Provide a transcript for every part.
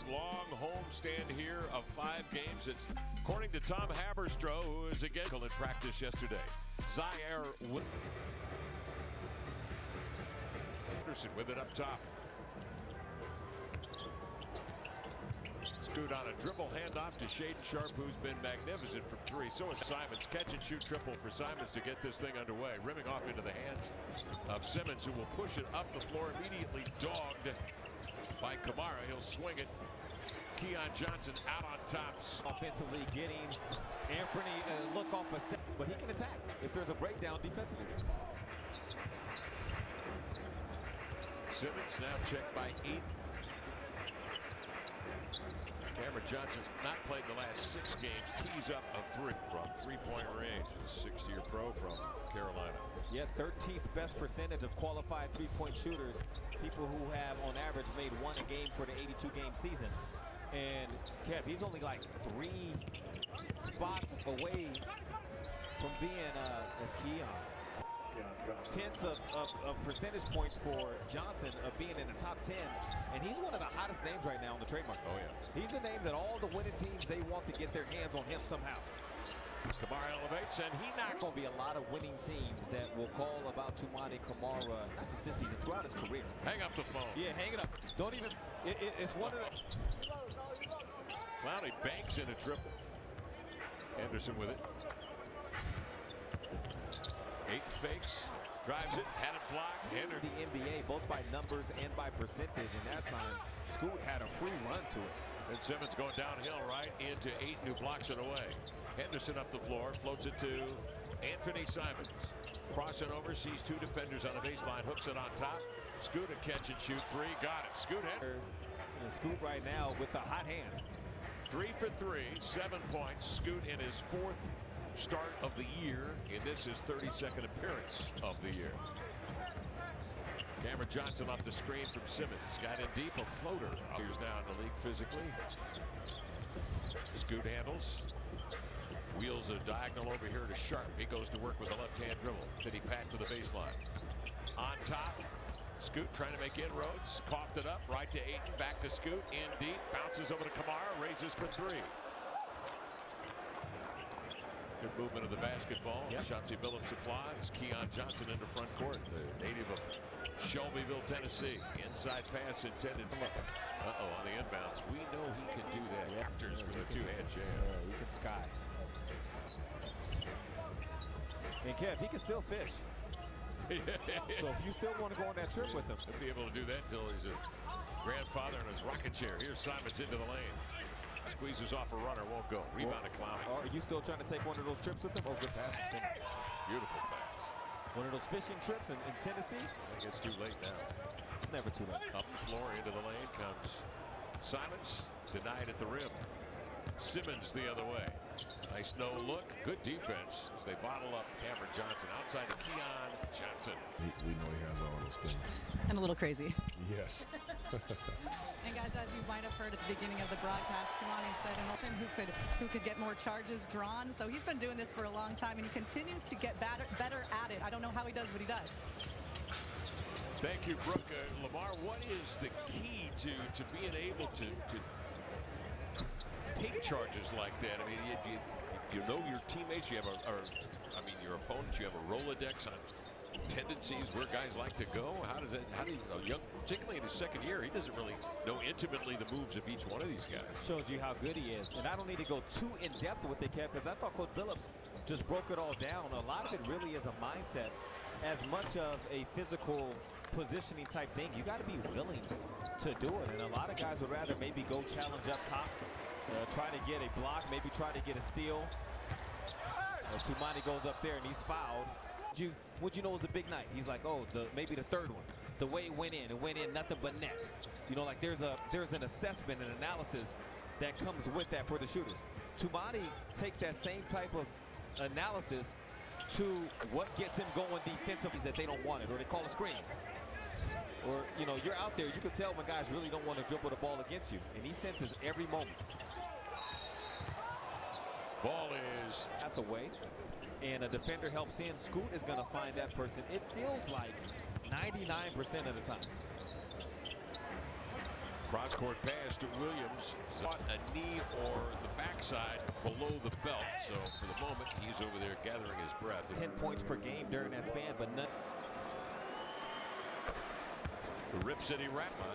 first long homestand here of 5 games. It's according to Tom Haberstroh, who is again in practice yesterday. Zaire Anderson with it up top. Scoot on a dribble handoff to Shaedon Sharpe, who's been magnificent from 3. So is Simons. Catch and shoot triple for Simons to get this thing underway. Rimming off into the hands of Simmons, who will push it up the floor, immediately dogged by Camara. He'll swing it. Keon Johnson out on top. Offensively getting Anthony a look off a step, but he can attack if there's a breakdown defensively. Simmons now checked by Eaton. Cameron Johnson's not played the last 6 games. Tees up a 3 from 3-point range. A 6-year pro from Carolina. Yeah, 13th best percentage of qualified 3-point shooters. People who have on average made 1 a game for the 82-game season. And Kev, he's only like 3 spots away from being as Keon. Tenths of percentage points for Johnson of being in the top 10, and he's one of the hottest names right now on the trade market. Oh yeah, he's a name that all the winning teams, they want to get their hands on him somehow. Camara elevates and he knocks. There's going to be a lot of winning teams that will call about Toumani Camara, not just this season, throughout his career. Hang up the phone. Yeah, hang it up. Don't even. It's one of the. Clowney banks in a triple. Anderson with it. Ayton fakes, drives it, had it blocked. The NBA, both by numbers and by percentage, and that time Scoot had a free run to it. And Simmons going downhill right into Ayton, who blocks it away. Henderson up the floor, floats it to Anthony Simons. Crossing over, sees 2 defenders on the baseline, hooks it on top. Scoot a catch and shoot 3, got it. Scoot and Scoot right now with the hot hand. 3 for 3, 7 points. Scoot in his 4th start of the year, and this is 32nd appearance of the year. Cameron Johnson off the screen from Simmons. Got in deep, a floater. He's now in the league physically. Scoot handles. Wheels a diagonal over here to Sharpe. He goes to work with a left-hand dribble. Then he pat to the baseline. On top, Scoot trying to make inroads. Coughed it up, right to Ayton, back to Scoot, in deep, bounces over to Camara, raises for 3. Good movement of the basketball. Yep. Chauncey Billups applies. Keon Johnson into front court. The native of Shelbyville, Tennessee. Inside pass intended. Uh-oh, on the inbounds. We know he can do that. Yep. Afters for the 2-hand jam. Yeah, he can sky. And Kev, he can still fish. So if you still want to go on that trip with him. He'll be able to do that until he's a grandfather in his rocking chair. Here's Simons into the lane. Squeezes off a runner, won't go. Rebound to Clowney. Are you still trying to take one of those trips with them? Oh, good pass from Simmons. Beautiful pass. One of those fishing trips in Tennessee? I think it's too late now. It's never too late. Up the floor, into the lane comes Simons. Denied at the rim. Simmons the other way. Nice no look. Good defense as they bottle up Cameron Johnson. Outside to Keon Johnson. We know he has all those things. And a little crazy. Yes. And guys, as you might have heard at the beginning of the broadcast, Toumani said an option who could get more charges drawn. So he's been doing this for a long time, and he continues to get better at it. I don't know how he does what he does. Thank you, Brooke. Lamar, what is the key to being able to take charges like that? I mean, you know your teammates, you have your opponents, you have a Rolodex on tendencies where guys like to go. How do you, particularly in his 2nd year, he doesn't really know intimately the moves of each one of these guys. Shows you how good he is. And I don't need to go too in depth with it, Kev, because I thought Coach Billups just broke it all down. A lot of it really is a mindset, as much of a physical positioning type thing. You got to be willing to do it. And a lot of guys would rather maybe go challenge up top, try to get a block, maybe try to get a steal. As Toumani goes up there and he's fouled. Would you know it was a big night? He's like, oh, maybe the 3rd one. The way it went in nothing but net. You know, like there's an assessment and analysis that comes with that for the shooters. Toumani takes that same type of analysis to what gets him going defensively, that they don't want it, or they call a screen. Or, you know, you're out there, you can tell when guys really don't want to dribble the ball against you, and he senses every moment. Ball is that's away, and a defender helps in. Scoot is going to find that person. It feels like 99% of the time. Cross-court pass to Williams. Caught a knee or the backside below the belt. So for the moment, he's over there gathering his breath. 10 points per game during that span, but none. The Rip City Raptor.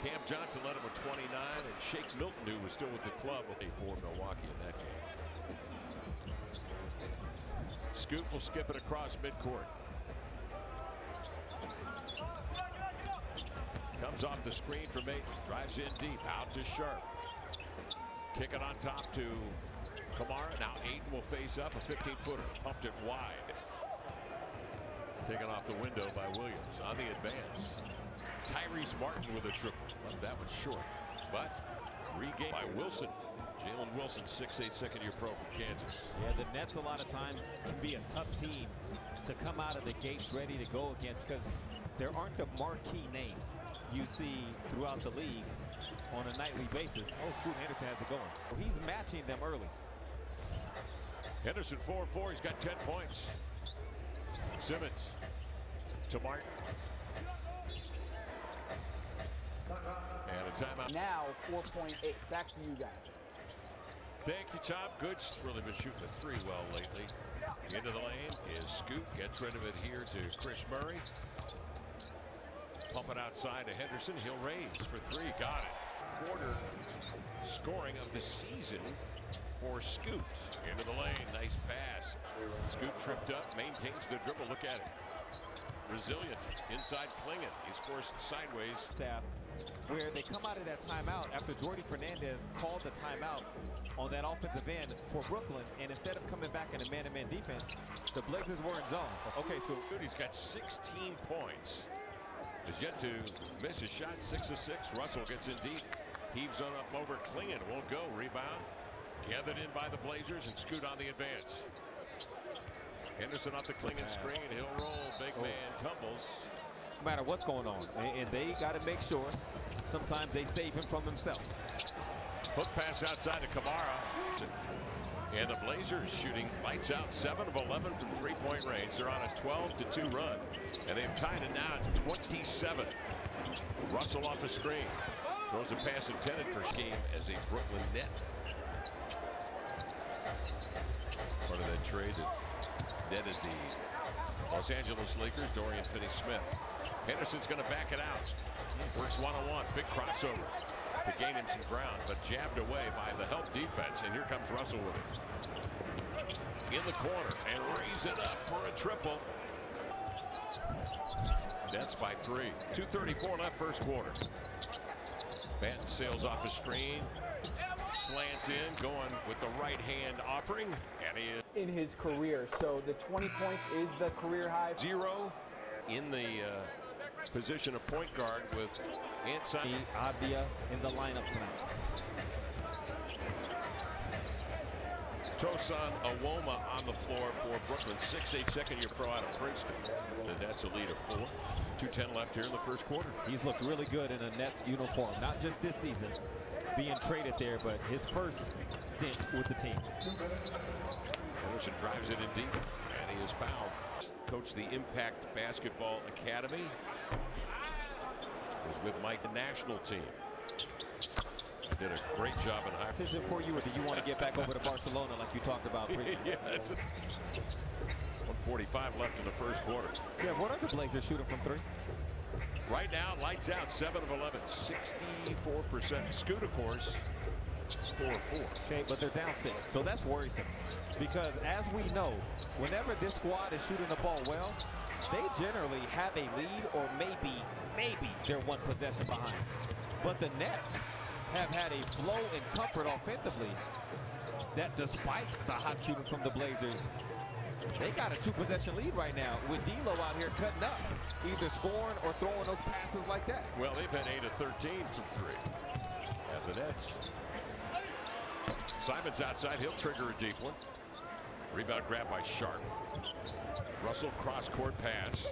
Cam Johnson led him with 29, and Shake Milton, who was still with the club, for Milwaukee in that game. Scoot will skip it across midcourt. Comes off the screen from Ayton. Drives in deep. Out to Sharp. Kick it on top to Kamara. Now Ayton will face up. A 15-footer. Pumped it wide. Taken off the window by Williams. On the advance. Tyrese Martin with a triple. Left that one short. But regained by Wilson. Jalen Wilson, 6'8", second-year pro from Kansas. Yeah, the Nets a lot of times can be a tough team to come out of the gates ready to go against because there aren't the marquee names you see throughout the league on a nightly basis. Oh, Scoot Henderson has it going. Well, he's matching them early. Henderson 4-4. He's got 10 points. Simmons to Martin. And a timeout. Now 4.8. Back to you guys. Thank you, Tom. Good's really been shooting the three well lately. Into the lane is Scoot. Gets rid of it here to Chris Murray. Pump it outside to Henderson. He'll raise for three. Got it. Quarter scoring of the season for Scoot. Into the lane. Nice pass. Scoot tripped up. Maintains the dribble. Look at it. Resilient. Inside Klingon. He's forced sideways. Staff where they come out of that timeout after Jordi Fernandez called the timeout on that offensive end for Brooklyn, and instead of coming back in a man-to-man defense, the Blazers were in zone. Okay, Scoot. He's got 16 points. Is yet to miss a shot. 6 of 6. Russell gets in deep. Heaves on up over Klingon. Won't go. Rebound. Gathered in by the Blazers, and Scoot on the advance. Henderson off the Klingon screen. He'll roll. Big man tumbles. No matter what's going on, and they got to make sure sometimes they save him from himself. Hook pass outside to Kamara. And the Blazers shooting lights out. 7 of 11 from three-point range. They're on a 12-2 run. And they've tied it now at 27. Russell off the screen. Throws a pass intended for scheme as a Brooklyn net. Part of that trade that netted the Los Angeles Lakers, Dorian Finney-Smith. Henderson's going to back it out. Works one-on-one. Big crossover to gain him some ground, but jabbed away by the help defense. And here comes Russell with it. In the corner and raise it up for a triple. Nets by 3. 2:34 left first quarter. Banton sails off the screen. Slants in, going with the right hand offering. And he is In his career, so the 20 points is the career high. 0 in the position of point guard with Ansani. Abia in the lineup tonight. Tosan Awoma on the floor for Brooklyn. 6'8", second-year pro out of Princeton. The Nets a lead of 4. 2:10 left here in the first quarter. He's looked really good in a Nets uniform, not just this season, being traded there, but his first stint with the team. Henderson drives it in deep, and he is fouled. Coached the Impact Basketball Academy. Was with Mike, the national team. Did a great job in high. Decision for you, or do you want to get back over to Barcelona like you talked about previously? Yeah, that's it. 1:45 left in the first quarter. Yeah, what are the Blazers shooting from 3? Right now, lights out, 7 of 11, 64%. Scoot, of course, is 4 of 4. Okay, but they're down 6, so that's worrisome. Because as we know, whenever this squad is shooting the ball well, they generally have a lead, or maybe they're one possession behind. But the Nets have had a flow and comfort offensively that despite the hot shooting from the Blazers, they got a 2-possession lead right now with D'Lo out here cutting up, either scoring or throwing those passes like that. Well, they've had 8 of 13 from 3 at the Nets. Simon's outside. He'll trigger a deep one. Rebound grab by Sharp. Russell cross-court pass.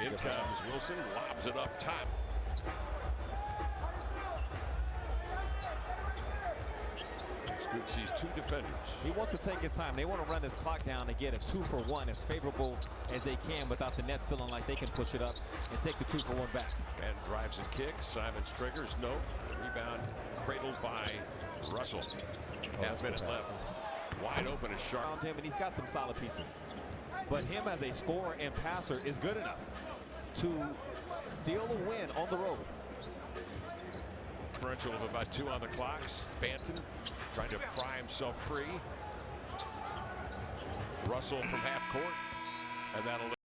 In comes Wilson. Lobs it up top. Sees two defenders. He wants to take his time. They want to run this clock down and get a 2-for-1 as favorable as they can without the Nets feeling like they can push it up and take the 2-for-1 back. And drives and kicks. Simons triggers. No. Rebound cradled by Russell. Half minute left. Wide open is Sharp. Around him, and he's got some solid pieces. But him as a scorer and passer is good enough to steal a win on the road. Differential of about 2 on the clock. Banton trying to pry himself free. Russell from half court, and that'll